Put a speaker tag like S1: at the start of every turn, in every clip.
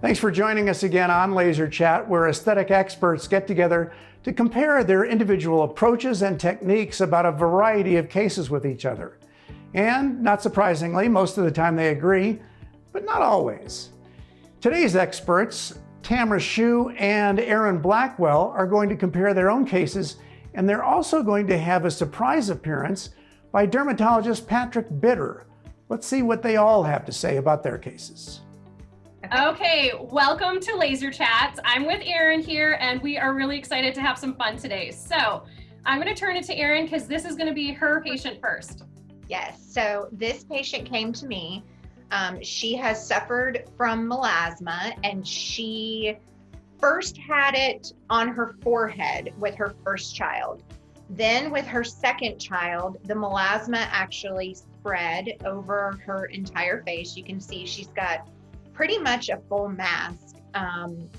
S1: Thanks for joining us again on LaserChat, where aesthetic experts get together to compare their individual approaches and techniques about a variety of cases with each other. And not surprisingly, most of the time they agree, but not always. Today's experts, Tamra Schue and Erin Blackwell, are going to compare their own cases, and they're also going to have a surprise appearance by dermatologist Patrick Bitter. Let's see what they all have to say about their cases.
S2: Okay, welcome to LaserChat. I'm with Erin here, and we are really excited to have some fun today. So I'm going to turn it to Erin because this is going to be her patient first.
S3: Yes, so this patient came to me. She has suffered from melasma, and she first had it on her forehead with her first child. Then with her second child, the melasma actually spread over her entire face. You can see she's got pretty much a full mask,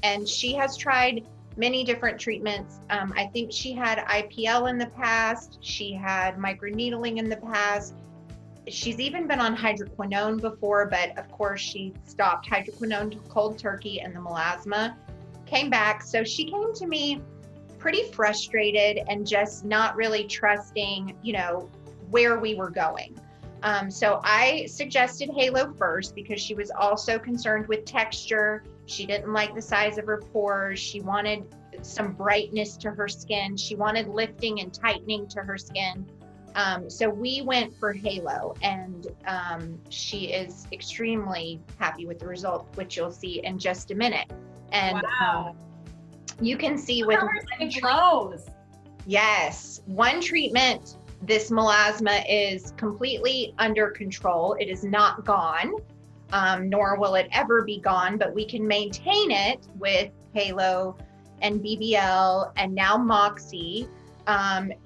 S3: and she has tried many different treatments. I think she had IPL in the past. She had microneedling in the past. She's even been on hydroquinone before, but of course she stopped hydroquinone cold turkey and the melasma came back. So she came to me pretty frustrated and just not really trusting, where we were going. So I suggested Halo first because she was also concerned with texture. She didn't like the size of her pores. She wanted some brightness to her skin. She wanted lifting and tightening to her skin. So we went for Halo, and she is extremely happy with the result, which you'll see in just a minute. And
S2: wow.
S3: You can see with one treatment, this melasma is completely under control. It is not gone, nor will it ever be gone, but we can maintain it with Halo and BBL and now MOXI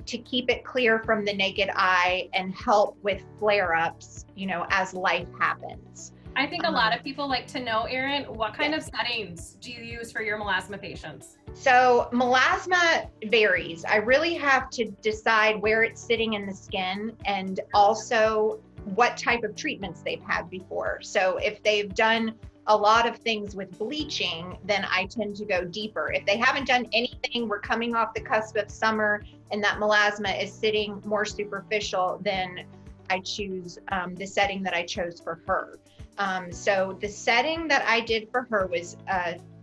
S3: to keep it clear from the naked eye and help with flare-ups, as life happens.
S2: I think a lot of people like to know, Erin, what kind of settings do you use for your melasma patients?
S3: So melasma varies. I really have to decide where it's sitting in the skin and also what type of treatments they've had before. So if they've done a lot of things with bleaching, then I tend to go deeper. If they haven't done anything, we're coming off the cusp of summer and that melasma is sitting more superficial, then I choose the setting that I chose for her. So the setting that I did for her was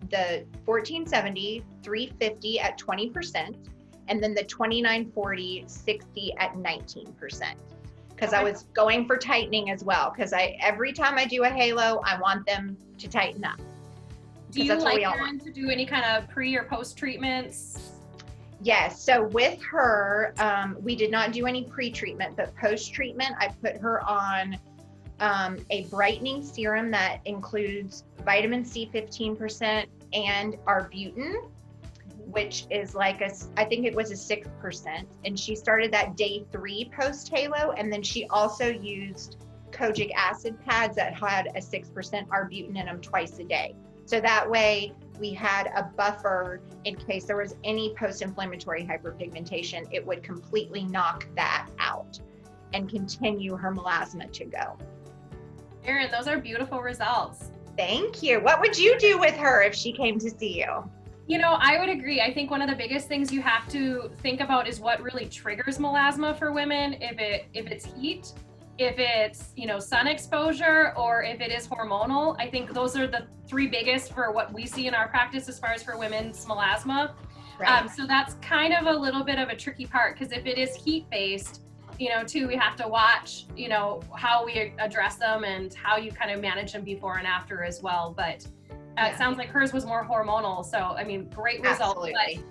S3: the 1470 350 at 20%, and then the 2940 60 at 19%. Because I was going for tightening as well. Because every time I do a Halo, I want them to tighten up.
S2: Do you like Erin to do any kind of pre or post treatments?
S3: Yes. So with her, we did not do any pre-treatment, but post-treatment, I put her on a brightening serum that includes vitamin C 15% and arbutin, which is I think it was a 6%. And she started that day 3 post Halo. And then she also used kojic acid pads that had a 6% arbutin in them twice a day. So that way we had a buffer in case there was any post-inflammatory hyperpigmentation. It would completely knock that out and continue her melasma to go.
S2: Erin, those are beautiful results.
S3: Thank you. What would you do with her if she came to see you?
S2: I would agree. I think one of the biggest things you have to think about is what really triggers melasma for women. If it's heat, if it's, sun exposure, or if it is hormonal. I think those are the 3 biggest for what we see in our practice as far as for women's melasma.
S3: Right.
S2: So that's kind of a little bit of a tricky part, because if it is heat-based, too, we have to watch, how we address them and how you kind of manage them before and after as well. But it sounds like hers was more hormonal. So, great results.
S3: Absolutely.
S2: But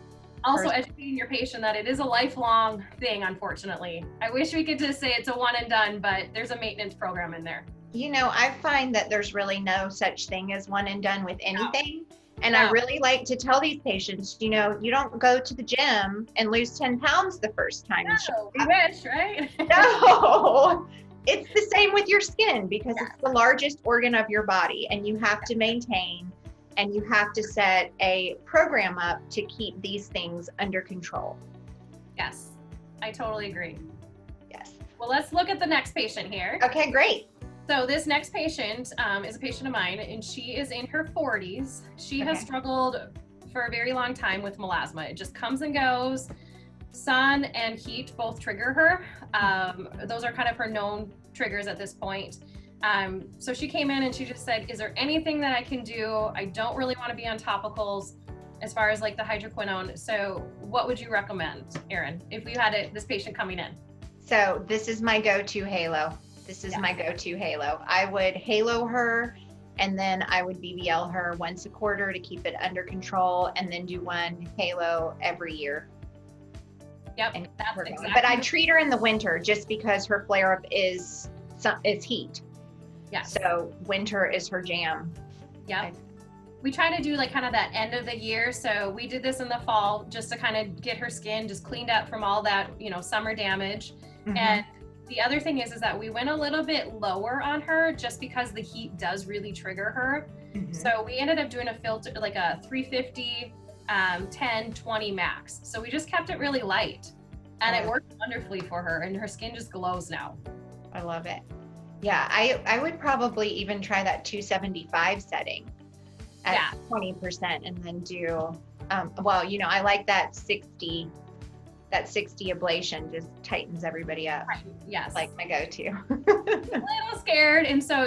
S2: also educating your patient that it is a lifelong thing, unfortunately. I wish we could just say it's a one and done, but there's a maintenance program in there.
S3: I find that there's really no such thing as one and done with anything. No. And I really like to tell these patients, you don't go to the gym and lose 10 pounds the first time.
S2: No, we wish, right?
S3: No, it's the same with your skin because it's the largest organ of your body, and you have to maintain and you have to set a program up to keep these things under control.
S2: Yes, I totally agree.
S3: Yes.
S2: Well, let's look at the next patient here.
S3: Okay, great.
S2: So this next patient is a patient of mine, and she is in her 40s. She has struggled for a very long time with melasma. It just comes and goes. Sun and heat both trigger her. Those are kind of her known triggers at this point. So she came in and she just said, is there anything that I can do? I don't really want to be on topicals as far as like the hydroquinone. So what would you recommend, Erin, if you had this patient coming in?
S3: So this is my go-to halo. This is my go-to halo. I would halo her, and then I would BBL her once a quarter to keep it under control, and then do one halo every year.
S2: Yep, that's exactly.
S3: But I treat her in the winter just because her flare-up is heat.
S2: Yeah.
S3: So winter is her jam.
S2: Yeah. We try to do like kind of that end of the year. So we did this in the fall just to kind of get her skin just cleaned up from all that, summer damage. And the other thing is that we went a little bit lower on her just because the heat does really trigger her. So we ended up doing a filter, like a 350, 10, 20 max. So we just kept it really light, and it worked wonderfully for her, and her skin just glows now.
S3: I love it. Yeah, I would probably even try that 275 setting at 20%, and then do, I like that 60 ablation just tightens everybody up.
S2: Right. Yes.
S3: Like my go-to.
S2: I'm a little scared. And so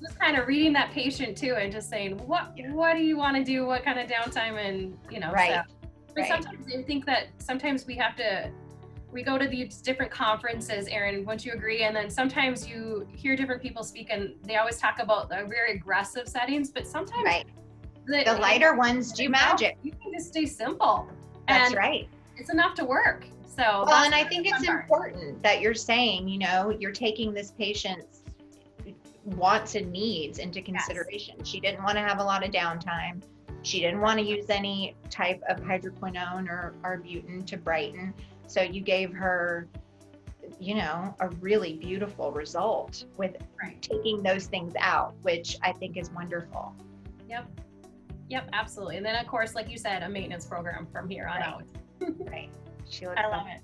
S2: just kind of reading that patient too, and just saying, what do you want to do? What kind of downtime? And, stuff. But sometimes I think that sometimes we go to these different conferences, Erin, wouldn't you agree? And then sometimes you hear different people speak, and they always talk about the very aggressive settings, but sometimes the lighter ones do magic. You can just stay simple.
S3: That's right.
S2: It's enough to work. So
S3: and I think it's important that you're saying, you're taking this patient's wants and needs into consideration. She didn't want to have a lot of downtime. She didn't want to use any type of hydroquinone or arbutin to brighten. So you gave her, a really beautiful result with taking those things out, which I think is wonderful.
S2: Yep, absolutely. And then of course, like you said, a maintenance program from here on out.
S3: Right.
S2: I love it.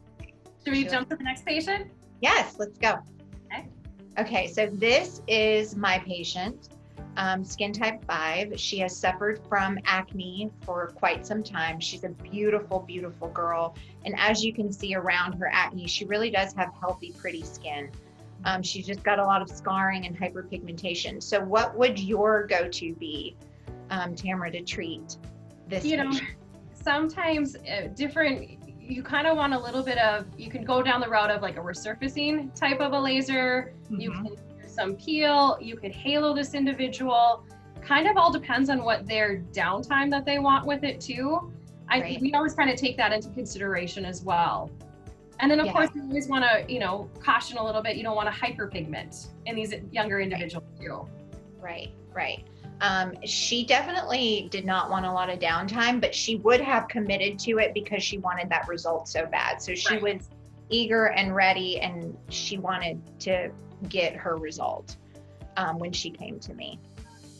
S2: Should we jump to the next patient?
S3: Yes, let's go. Okay, so this is my patient, skin type 5. She has suffered from acne for quite some time. She's a beautiful, beautiful girl. And as you can see around her acne, she really does have healthy, pretty skin. She's just got a lot of scarring and hyperpigmentation. So what would your go-to be, Tamra, to treat this patient?
S2: Sometimes you kind of want a little bit of, you can go down the route of like a resurfacing type of a laser. You can do some peel, you could halo this individual. Kind of all depends on what their downtime that they want with it too. We always kind of take that into consideration as well. And then of course you always want to, caution a little bit. You don't want to hyperpigment in these younger individuals too.
S3: Right. She definitely did not want a lot of downtime, but she would have committed to it because she wanted that result so bad. So she was eager and ready, and she wanted to get her result when she came to me.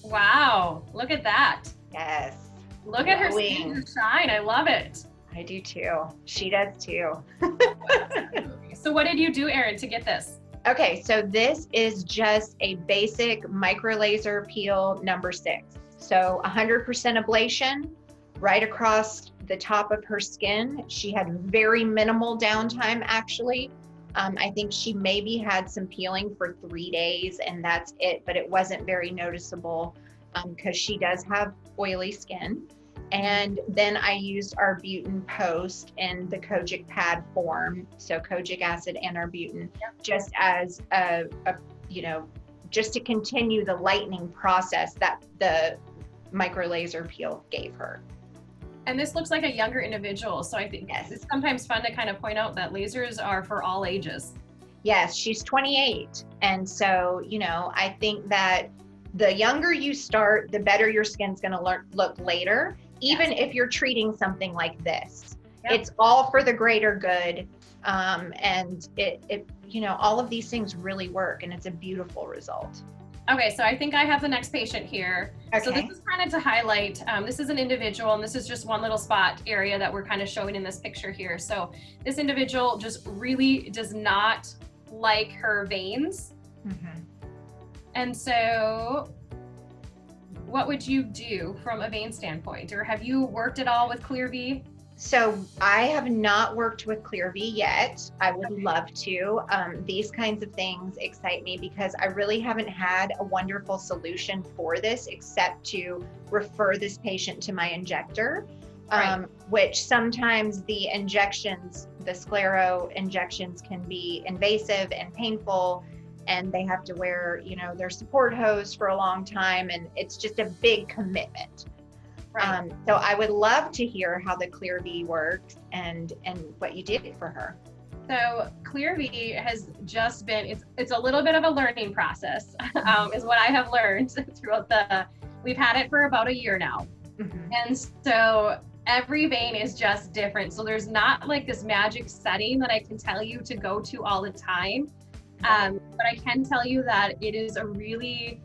S2: Wow, look at that.
S3: Yes.
S2: Look at her skin shine. I love it.
S3: I do too. She does too.
S2: So what did you do, Erin, to get this?
S3: Okay, so this is just a basic micro laser peel number 6. So 100% ablation right across the top of her skin. She had very minimal downtime actually. I think she maybe had some peeling for 3 days and that's it, but it wasn't very noticeable because she does have oily skin. And then I used arbutin post in the kojic pad form. So kojic acid and arbutin, just as just to continue the lightening process that the micro laser peel gave her.
S2: And this looks like a younger individual. So I think it's sometimes fun to kind of point out that lasers are for all ages.
S3: Yes, she's 28. And so, I think that the younger you start, the better your skin's going to look later. Even if you're treating something like this, it's all for the greater good. And it all of these things really work, and it's a beautiful result.
S2: Okay, so I think I have the next patient here.
S3: Okay.
S2: So this is kind of to highlight, this is an individual, and this is just one little spot area that we're kind of showing in this picture here. So this individual just really does not like her veins. And so what would you do from a vein standpoint? Or have you worked at all with ClearV?
S3: So I have not worked with ClearV yet. I would love to. These kinds of things excite me because I really haven't had a wonderful solution for this except to refer this patient to my injector, which sometimes the injections, the sclero injections can be invasive and painful, and they have to wear, their support hose for a long time, and it's just a big commitment.
S2: Right.
S3: So I would love to hear how the ClearV works and what you did for her.
S2: So ClearV has just been, it's a little bit of a learning process, is what I have learned throughout we've had it for about a year now.
S3: Mm-hmm.
S2: And so every vein is just different. So there's not like this magic setting that I can tell you to go to all the time. But I can tell you that it is a really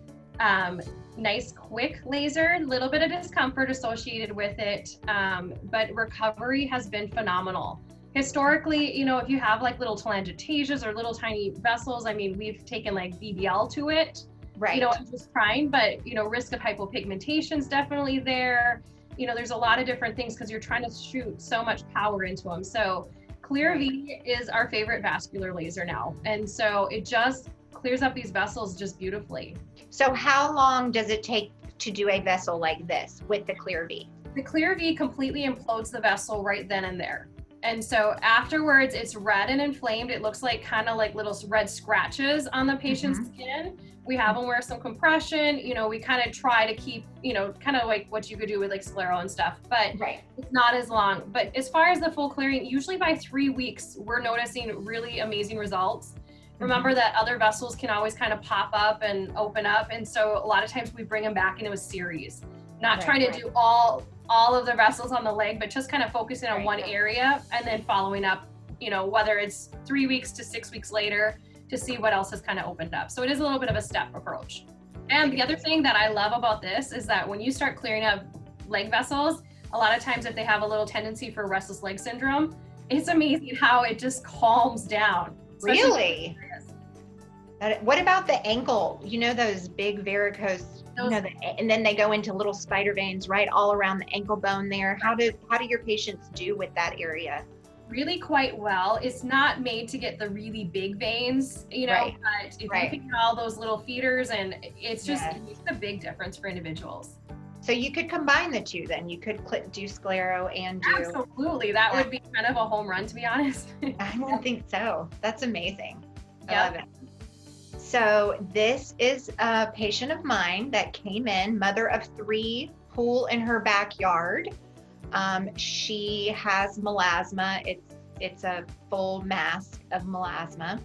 S2: nice, quick laser, little bit of discomfort associated with it, but recovery has been phenomenal. Historically, if you have like little telangiectasias or little tiny vessels, I mean, we've taken like BBL to it,
S3: right?
S2: I'm just trying, but risk of hypopigmentation is definitely there. There's a lot of different things because you're trying to shoot so much power into them. So ClearV is our favorite vascular laser now, and so it just clears up these vessels just beautifully.
S3: So how long does it take to do a vessel like this with the ClearV?
S2: The ClearV completely implodes the vessel right then and there. And so afterwards, it's red and inflamed. It looks like kind of like little red scratches on the patient's skin. We have them wear some compression. We kind of try to keep, kind of like what you could do with like sclero and stuff, but it's not as long. But as far as the full clearing, usually by 3 weeks, we're noticing really amazing results. Remember that other vessels can always kind of pop up and open up. And so a lot of times we bring them back into a series, not trying to do all of the vessels on the leg, but just kind of focusing on one area and then following up, whether it's 3 weeks to 6 weeks later to see what else has kind of opened up. So it is a little bit of a step approach. And the other thing that I love about this is that when you start clearing up leg vessels, a lot of times if they have a little tendency for restless leg syndrome, it's amazing how it just calms down.
S3: Really? What about the ankle? Those big varicose, and then they go into little spider veins right all around the ankle bone there. How do your patients do with that area?
S2: Really quite well. It's not made to get the really big veins, but if you can get all those little feeders, and it's just it makes a big difference for individuals.
S3: So you could combine the two then. You could do sclero and do...
S2: Absolutely. That would be kind of a home run, to be honest.
S3: I don't think so. That's amazing. I love it. So this is a patient of mine that came in, mother of 3, pool in her backyard. She has melasma. It's a full mask of melasma.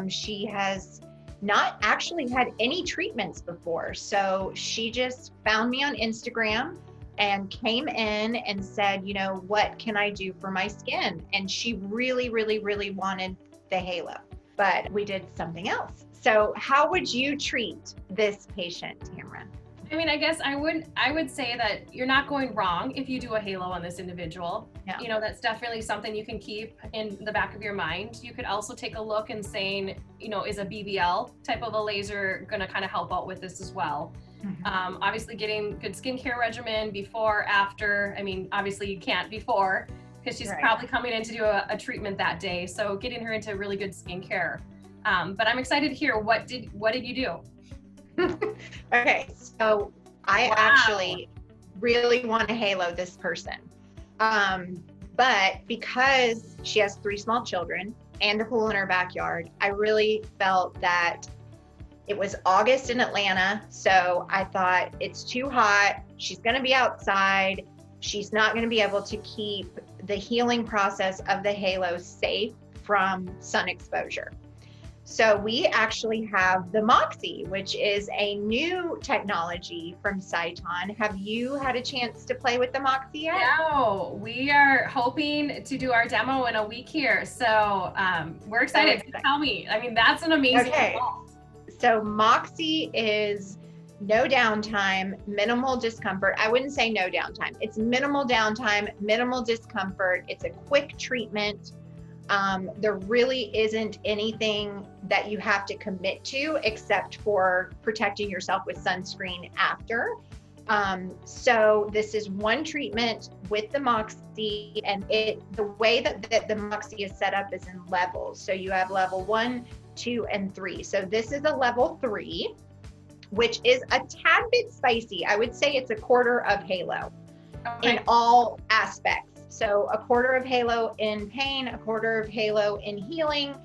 S3: She has not actually had any treatments before. So she just found me on Instagram and came in and said, what can I do for my skin? And she really, really, really wanted the halo, but we did something else. So how would you treat this patient, Tamra?
S2: I mean, I guess I would say that you're not going wrong if you do a halo on this individual. Yeah. That's definitely something you can keep in the back of your mind. You could also take a look and saying, is a BBL type of a laser going to kind of help out with this as well? Mm-hmm. Obviously getting good skincare regimen before, after. I mean, obviously you can't before because she's probably coming in to do a treatment that day. So getting her into really good skincare. But I'm excited to hear what did you do?
S3: Okay, so I actually really want to halo this person. But because she has 3 small children and a pool in her backyard, I really felt that it was August in Atlanta. So I thought it's too hot. She's going to be outside. She's not going to be able to keep the healing process of the halo safe from sun exposure. So we actually have the MOXI, which is a new technology from Sciton. Have you had a chance to play with the MOXI yet?
S2: No, we are hoping to do our demo in a week here. So we're excited. Tell me, I mean, that's an amazing result.
S3: So MOXI is no downtime, minimal discomfort. I wouldn't say no downtime. It's minimal downtime, minimal discomfort. It's a quick treatment. There really isn't anything that you have to commit to except for protecting yourself with sunscreen after. So this is one treatment with the MOXI, and the way that the MOXI is set up is in levels. So you have level 1, 2, and 3. So this is a level 3, which is a tad bit spicy. I would say it's a quarter of halo in all aspects. So a quarter of halo in pain, a quarter of halo in healing,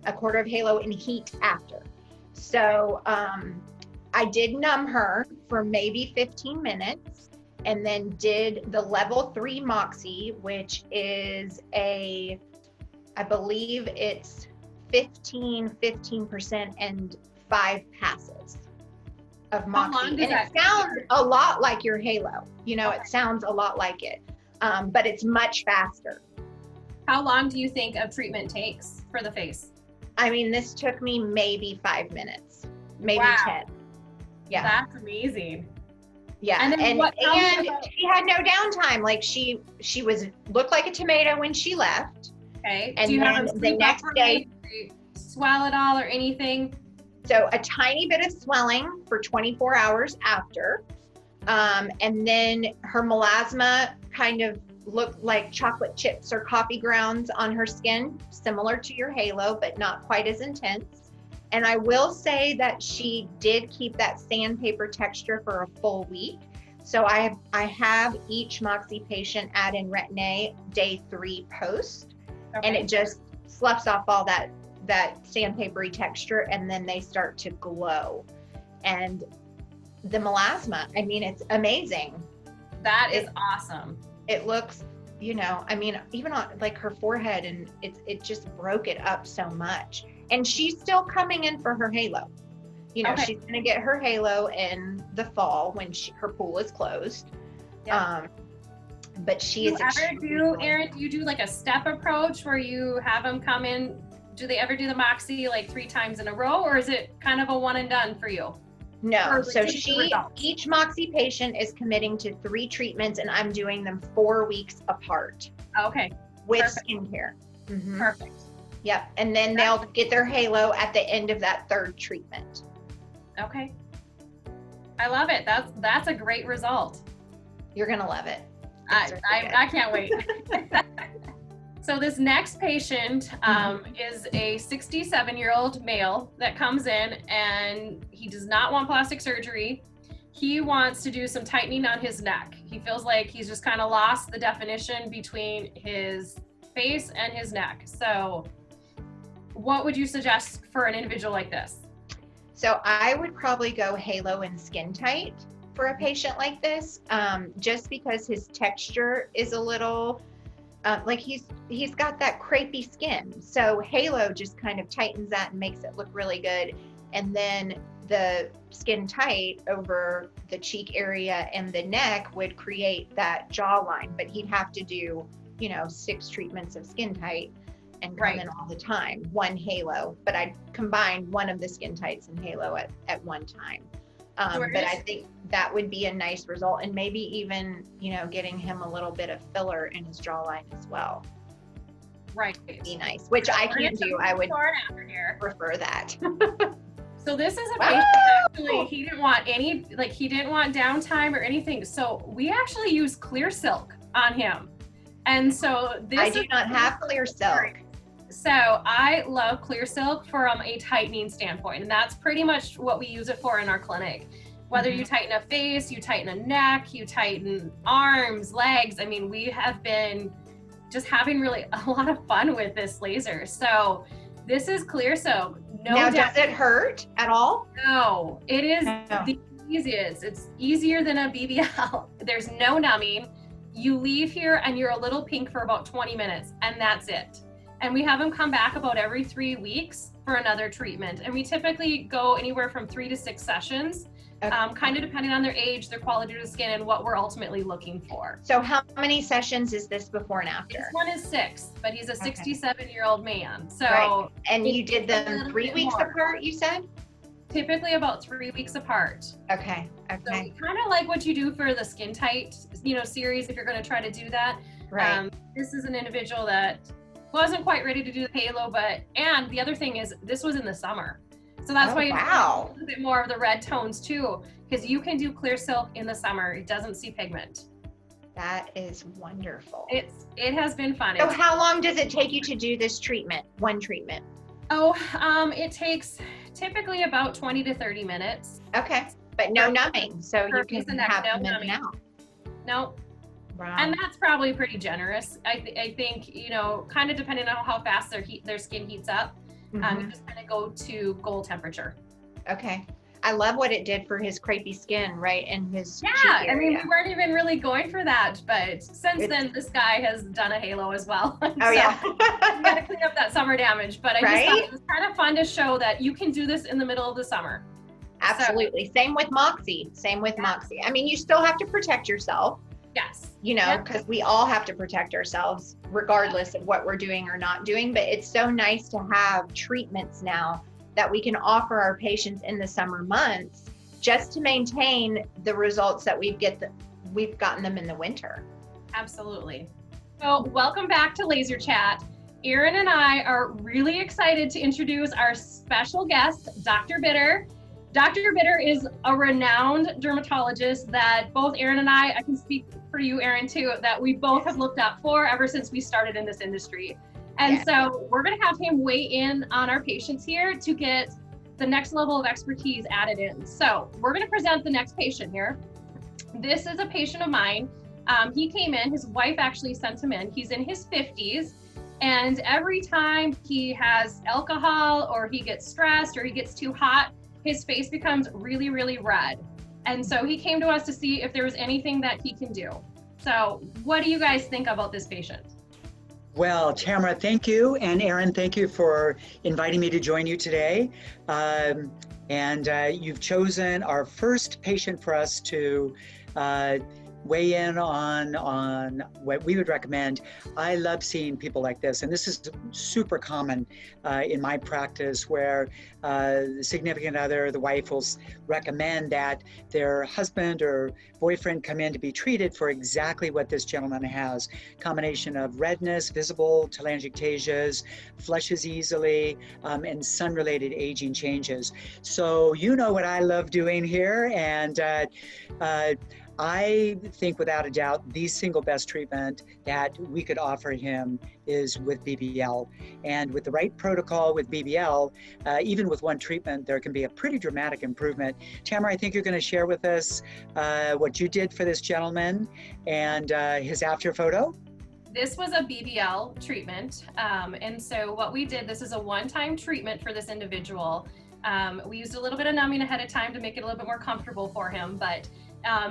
S3: a quarter of halo in heat after. So I did numb her for maybe 15 minutes and then did the level 3 MOXI, which is I believe it's 15%, and 5 passes of MOXI. And it sounds a lot like your halo. You know, it sounds a lot like it. But it's much faster.
S2: How long do you think a treatment takes for the face?
S3: I mean, this took me maybe 5 minutes, maybe 10. Yeah.
S2: That's amazing.
S3: Yeah. And she had no downtime. Like she looked like a tomato when she left.
S2: Okay.
S3: And
S2: do you have
S3: the next day,
S2: swell at all or anything?
S3: So a tiny bit of swelling for 24 hours after. And then her melasma kind of looked like chocolate chips or coffee grounds on her skin, similar to your halo, but not quite as intense. And I will say that she did keep that sandpaper texture for a full week. So I have each MOXI patient add in Retin-A day 3 post, and it just sloughs off all that sandpapery texture, and then they start to glow. And the melasma, I mean, it's amazing.
S2: That is awesome.
S3: It looks, you know, I mean, even on like her forehead, and it just broke it up so much. And she's still coming in for her halo. You know, she's gonna get her halo in the fall when her pool is closed. Yeah. But she is.
S2: Erin, do you do like a step approach where you have them come in? Do they ever do the MOXI like 3 times in a row, or is it kind of a one and done for you?
S3: No, so each MOXI patient is committing to 3 treatments, and I'm doing them 4 weeks apart.
S2: Okay.
S3: With skincare. Mm-hmm.
S2: Perfect.
S3: Yep, and then they'll get their halo at the end of that 3rd treatment.
S2: Okay. I love it. That's a great result.
S3: You're gonna love it.
S2: I can't wait. So this next patient is a 67-year-old male that comes in, and he does not want plastic surgery. He wants to do some tightening on his neck. He feels like he's just kind of lost the definition between his face and his neck. So what would you suggest for an individual like this?
S3: So I would probably go halo and skin tight for a patient like this, just because his texture is a little, like he's got that crepey skin. So halo just kind of tightens that and makes it look really good. And then the skin tight over the cheek area and the neck would create that jawline, but he'd have to do, 6 treatments of skin tight and come in all the time, 1 halo, but I'd combine one of the skin tights and halo at one time. But I think that would be a nice result, and maybe even, getting him a little bit of filler in his jawline as well.
S2: Right.
S3: Would be nice, which I can't do. I would prefer that.
S2: So this is a patient actually, he didn't want downtime or anything. So we actually use clear silk on him. And so
S3: I do not have clear silk.
S2: So I love clear silk from a tightening standpoint, and that's pretty much what we use it for in our clinic. Whether you tighten a face, you tighten a neck, you tighten arms, legs. I mean, we have been just having really a lot of fun with this laser. So this is clear silk.
S3: Now, does it hurt at all?
S2: No, it is the easiest. It's easier than a BBL. There's no numbing. You leave here and you're a little pink for about 20 minutes, and that's it. And we have them come back about every 3 weeks for another treatment. And we typically go anywhere from 3 to 6 sessions, kind of depending on their age, their quality of the skin, and what we're ultimately looking for.
S3: So how many sessions is this before and after?
S2: This one is 6, but he's a 67-year-old man. So
S3: And you did them 3 weeks apart, you said?
S2: Typically about 3 weeks apart.
S3: Okay.
S2: So kind of like what you do for the skin tight, series, if you're going to try to do that.
S3: Right.
S2: This is an individual that wasn't quite ready to do the halo, and the other thing is this was in the summer. So that's why it's
S3: wow.
S2: a little bit more of the red tones too, because you can do clear silk in the summer. It doesn't see pigment.
S3: That is wonderful.
S2: It has been fun.
S3: So how long does it take you to do this treatment, one treatment?
S2: Oh, it takes typically about 20 to 30 minutes.
S3: Okay, but no numbing, so you can have them in and out.
S2: No.
S3: Wow.
S2: And that's probably pretty generous. I think, kind of depending on how fast their skin heats up, you just kind of go to goal temperature.
S3: Okay. I love what it did for his crepey skin, right? And his cheek area.
S2: I mean, we weren't even really going for that, but since then, this guy has done a halo as well.
S3: Oh, yeah.
S2: We got to clean up that summer damage, but I just thought it was kind of fun to show that you can do this in the middle of the summer.
S3: Absolutely. Same with MOXI. MOXI. I mean, you still have to protect yourself.
S2: Yes.
S3: Because we all have to protect ourselves regardless of what we're doing or not doing. But it's so nice to have treatments now that we can offer our patients in the summer months just to maintain the results that we've gotten them in the winter.
S2: Absolutely. So welcome back to LaserChat. Erin and I are really excited to introduce our special guest, Dr. Bitter. Dr. Bitter is a renowned dermatologist that both Erin and I can speak for you, Erin, too, that we both have looked up for ever since we started in this industry. And so we're going to have him weigh in on our patients here to get the next level of expertise added in. So we're going to present the next patient here. This is a patient of mine. He came in, his wife actually sent him in. He's in his 50s. And every time he has alcohol or he gets stressed or he gets too hot, his face becomes really, really red. And so he came to us to see if there was anything that he can do. So what do you guys think about this patient?
S4: Well, Tamra, thank you. And Erin, thank you for inviting me to join you today. You've chosen our first patient for us to weigh in on what we would recommend. I love seeing people like this, and this is super common in my practice, where the significant other, the wife, will recommend that their husband or boyfriend come in to be treated for exactly what this gentleman has. Combination of redness, visible telangiectasias, flushes easily, and sun-related aging changes. So you know what I love doing here, and I think without a doubt the single best treatment that we could offer him is with BBL. And with the right protocol with BBL, even with one treatment, there can be a pretty dramatic improvement. Tamara, I think you're going to share with us what you did for this gentleman and his after photo.
S2: This was a BBL treatment. And so what we did, this is a one-time treatment for this individual. We used a little bit of numbing ahead of time to make it a little bit more comfortable for him, but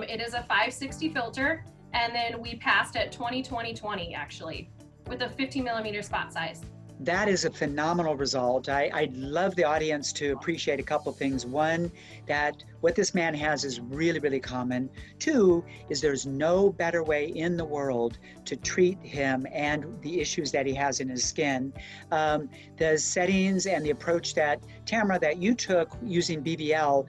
S2: it is a 560 filter, and then we passed at 20-20-20 actually, with a 50mm spot size.
S4: That is a phenomenal result. I'd love the audience to appreciate a couple things. One, that what this man has is really, really common. Two, is there's no better way in the world to treat him and the issues that he has in his skin. The settings and the approach that, Tamara, that you took using BBL,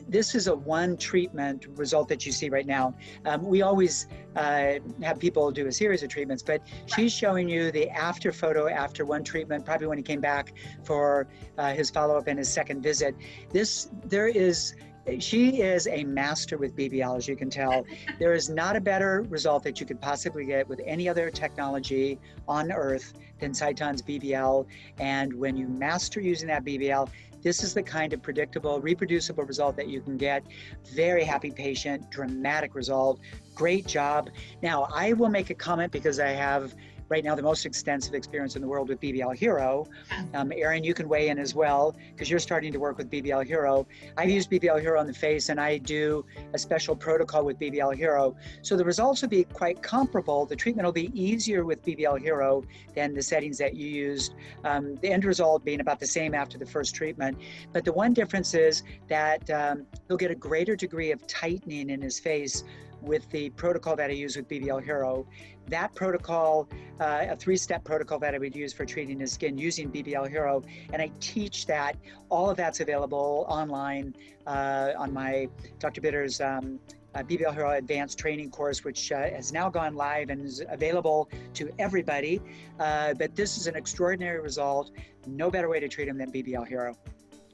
S4: this is a one treatment result that you see right now. We always have people do a series of treatments, but she's showing you the after photo after one treatment, probably when he came back for his follow-up and his second visit. She is a master with BBL, as you can tell. There is not a better result that you could possibly get with any other technology on earth than Cyton's BBL. And when you master using that BBL, this is the kind of predictable, reproducible result that you can get. Very happy patient, dramatic result, great job. Now, I will make a comment because I have right now the most extensive experience in the world with BBL HERO. Erin, you can weigh in as well because you're starting to work with BBL HERO. I've used BBL HERO on the face, and I do a special protocol with BBL HERO. So the results will be quite comparable. The treatment will be easier with BBL HERO than the settings that you used. The end result being about the same after the first treatment. But the one difference is that he'll get a greater degree of tightening in his face with the protocol that I use with BBL HERO. That protocol, a 3-step protocol that I would use for treating his skin using BBL HERO, and I teach that. All of that's available online on my Dr. Bitter's BBL HERO Advanced Training Course, which has now gone live and is available to everybody. But this is an extraordinary result. No better way to treat them than BBL HERO.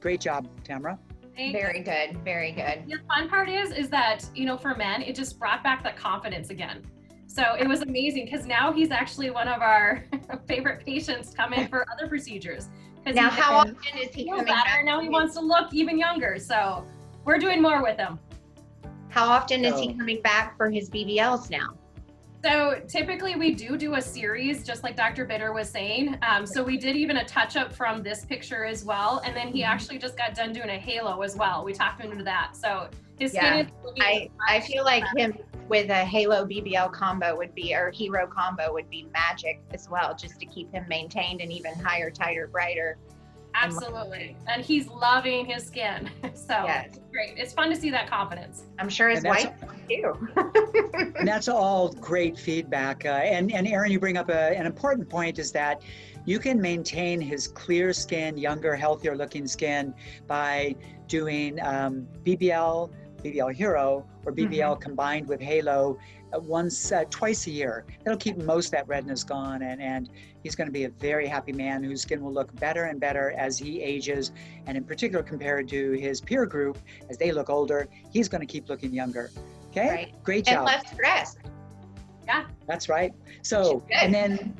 S4: Great job, Tamra.
S3: Very good, very good.
S2: The fun part is that, you know, for men, it just brought back that confidence again. So it was amazing because now he's actually one of our favorite patients to come in for other procedures.
S3: Now, how often is he coming
S2: back?
S3: back?
S2: Now he wants to look even younger. So we're doing more with him.
S3: How often is he coming back for his BBLs now?
S2: So typically we do a series, just like Dr. Bitter was saying. So we did even a touch up from this picture as well. And then he actually just got done doing a halo as well. We talked him into that. So his skin is looking
S3: I feel like him with a halo BBL combo would be, or hero combo would be magic as well, just to keep him maintained and even higher, tighter, brighter.
S2: Absolutely. And he's loving his skin. So it's great. It's fun to see that confidence.
S3: I'm sure his wife too.
S4: And that's all great feedback. And Erin, you bring up an important point, is that you can maintain his clear skin, younger, healthier looking skin by doing BBL HERO, or BBL combined with Halo twice a year. It'll keep most of that redness gone, and he's going to be a very happy man whose skin will look better and better as he ages, and in particular compared to his peer group, as they look older, he's going to keep looking younger. Okay, great job.
S3: And less stressed.
S2: Yeah,
S4: that's right. So, and then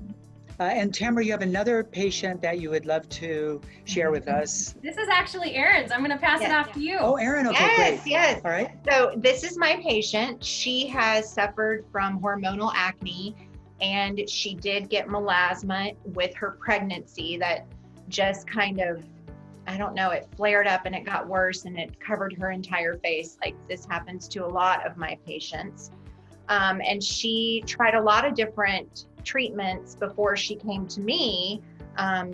S4: and Tamra, you have another patient that you would love to share with us.
S2: This is actually Erin's. I'm going to pass it off to you.
S4: Oh, Erin, okay, great.
S3: Yes.
S4: All right.
S3: So this is my patient. She has suffered from hormonal acne, and she did get melasma with her pregnancy that just kind of, I don't know, it flared up and it got worse and it covered her entire face. Like this happens to a lot of my patients. And she tried a lot of different treatments before she came to me.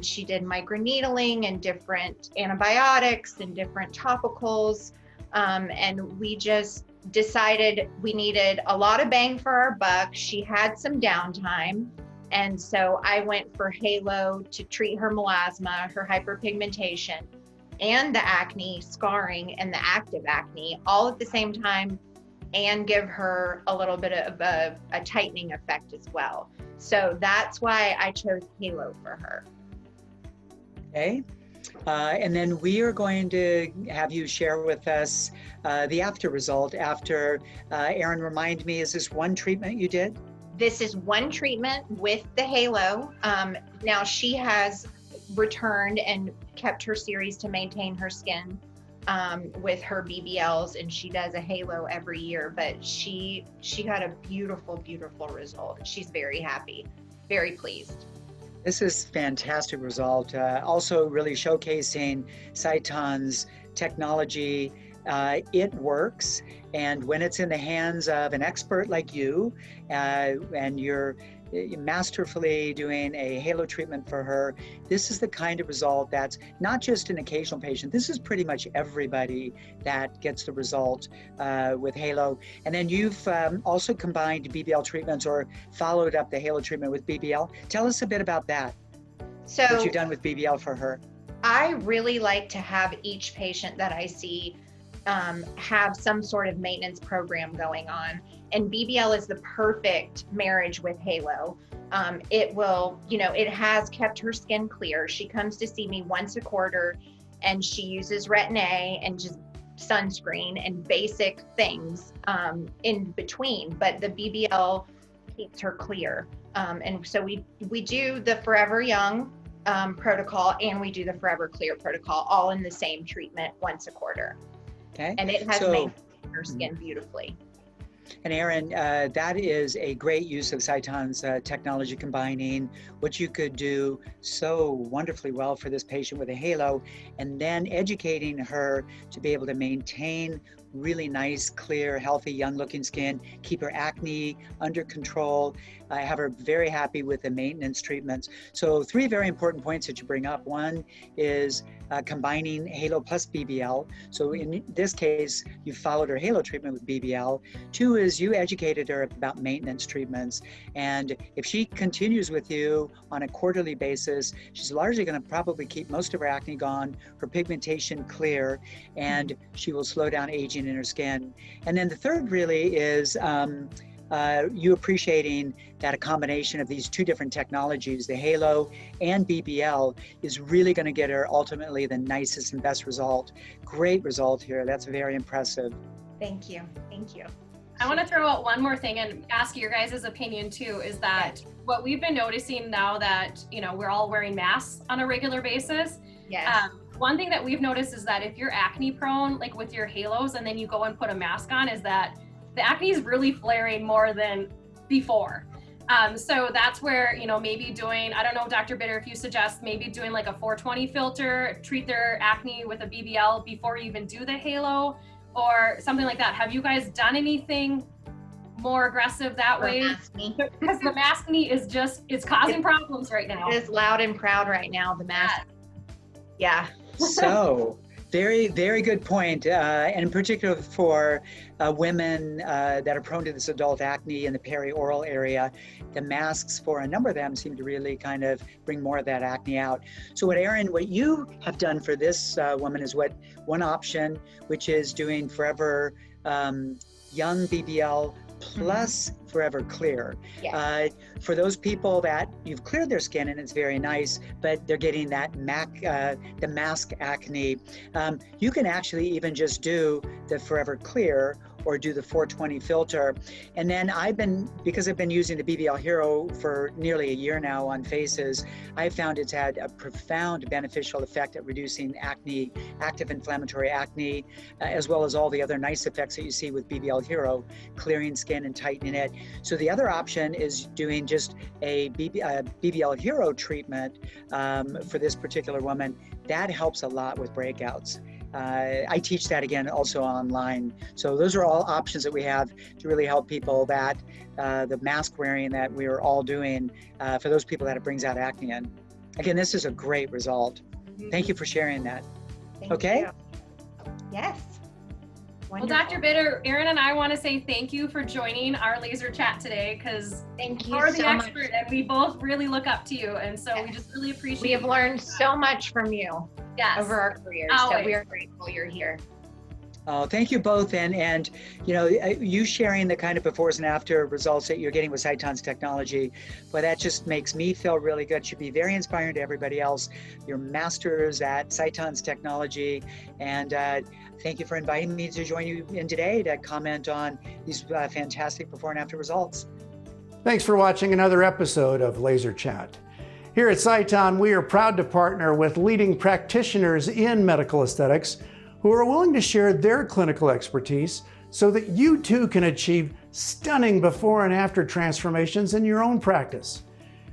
S3: She did microneedling and different antibiotics and different topicals. And we just decided we needed a lot of bang for our buck. She had some downtime. And so I went for Halo to treat her melasma, her hyperpigmentation, and the acne scarring and the active acne all at the same time, and give her a little bit of a tightening effect as well. So that's why I chose Halo for her.
S4: Okay. And then we are going to have you share with us the after result after, Erin, remind me, is this one treatment you did?
S3: This is one treatment with the Halo. Now she has returned and kept her series to maintain her skin with her BBLs, and she does a Halo every year, but she got a beautiful, beautiful result. She's very happy, very pleased.
S4: This is fantastic result. Also really showcasing Sciton's technology. It works, and when it's in the hands of an expert like you, and you're masterfully doing a Halo treatment for her, this is the kind of result that's not just an occasional patient. This is pretty much everybody that gets the result with Halo. And then you've also combined BBL treatments, or followed up the Halo treatment with BBL. Tell us a bit about that.
S3: So
S4: what you've done with BBL for her.
S3: I really like to have each patient that I see have some sort of maintenance program going on. And BBL is the perfect marriage with Halo. It will, it has kept her skin clear. She comes to see me once a quarter, and she uses Retin-A and just sunscreen and basic things in between. But the BBL keeps her clear. And so we do the Forever Young protocol, and we do the Forever Clear protocol, all in the same treatment once a quarter.
S4: Okay.
S3: And it has maintained her skin beautifully.
S4: And Erin, that is a great use of Sciton's technology, combining what you could do so wonderfully well for this patient with a Halo, and then educating her to be able to maintain really nice, clear, healthy, young-looking skin, keep her acne under control, have her very happy with the maintenance treatments. So 3 very important points that you bring up. One is combining Halo plus BBL. So in this case, you followed her Halo treatment with BBL. 2 is you educated her about maintenance treatments. And if she continues with you on a quarterly basis, she's largely going to probably keep most of her acne gone, her pigmentation clear, and she will slow down aging in her skin. And then the third really is you appreciating that a combination of these two different technologies, the Halo and BBL, is really going to get her ultimately the nicest and best result. Great result here. That's very impressive.
S3: Thank you. Thank you.
S2: I want to throw out one more thing and ask your guys' opinion too, is that what we've been noticing now that, you know, we're all wearing masks on a regular basis.
S3: Yes.
S2: One thing that we've noticed is that if you're acne prone, like with your halos, and then you go and put a mask on, is that the acne is really flaring more than before. So that's where, you know, maybe doing, I don't know, Dr. Bitter, if you suggest maybe doing like a 420 filter, treat their acne with a BBL before you even do the halo or something like that. Have you guys done anything more aggressive that way? Because the maskne is just, it's causing problems right now.
S3: It is loud and proud right now, the mask. Yeah.
S4: So, very, very good point. And in particular for women that are prone to this adult acne in the perioral area, the masks for a number of them seem to really kind of bring more of that acne out. So what Erin, what you have done for this woman is one option, which is doing Forever Young BBL plus Forever Clear.
S3: Yes.
S4: For those people that you've cleared their skin and it's very nice, but they're getting that the mask acne, you can actually even just do the Forever Clear or do the 420 filter. And then because I've been using the BBL HERO for nearly a year now on faces, I've found it's had a profound beneficial effect at reducing acne, active inflammatory acne, as well as all the other nice effects that you see with BBL HERO, clearing skin and tightening it. So the other option is doing just a BBL HERO treatment for this particular woman. That helps a lot with breakouts. I teach that again also online. So those are all options that we have to really help people that the mask wearing that we are all doing for those people that it brings out acne in. Again, this is a great result. Thank you for sharing that.
S3: Thank you. Yes.
S2: Well,
S3: Wonderful.
S2: Dr. Bitter, Erin and I want to say thank you for joining our laser chat today, because
S3: Thank you
S2: you're the
S3: so much.
S2: expert and we both really look up to you. And so we just really appreciate
S3: We have learned so much from you over our careers. So
S2: Always.
S3: we are grateful you're here.
S4: Oh, thank you both. And you know, you sharing the kind of befores and after results that you're getting with Sciton's technology, well, that just makes me feel really good. It should be very inspiring to everybody else. You're masters at Sciton's technology. And thank you for inviting me to join you in today to comment on these fantastic before and after results.
S1: Thanks for watching another episode of Laser Chat. Here at Sciton, we are proud to partner with leading practitioners in medical aesthetics who are willing to share their clinical expertise so that you too can achieve stunning before and after transformations in your own practice.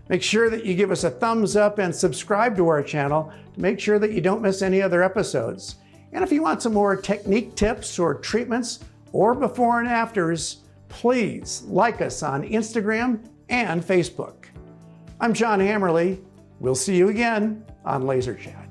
S1: Make sure that you give us a thumbs up and subscribe to our channel to make sure that you don't miss any other episodes. And if you want some more technique tips or treatments or before and afters, please like us on Instagram and Facebook. I'm John Hammerly. We'll see you again on LaserChat.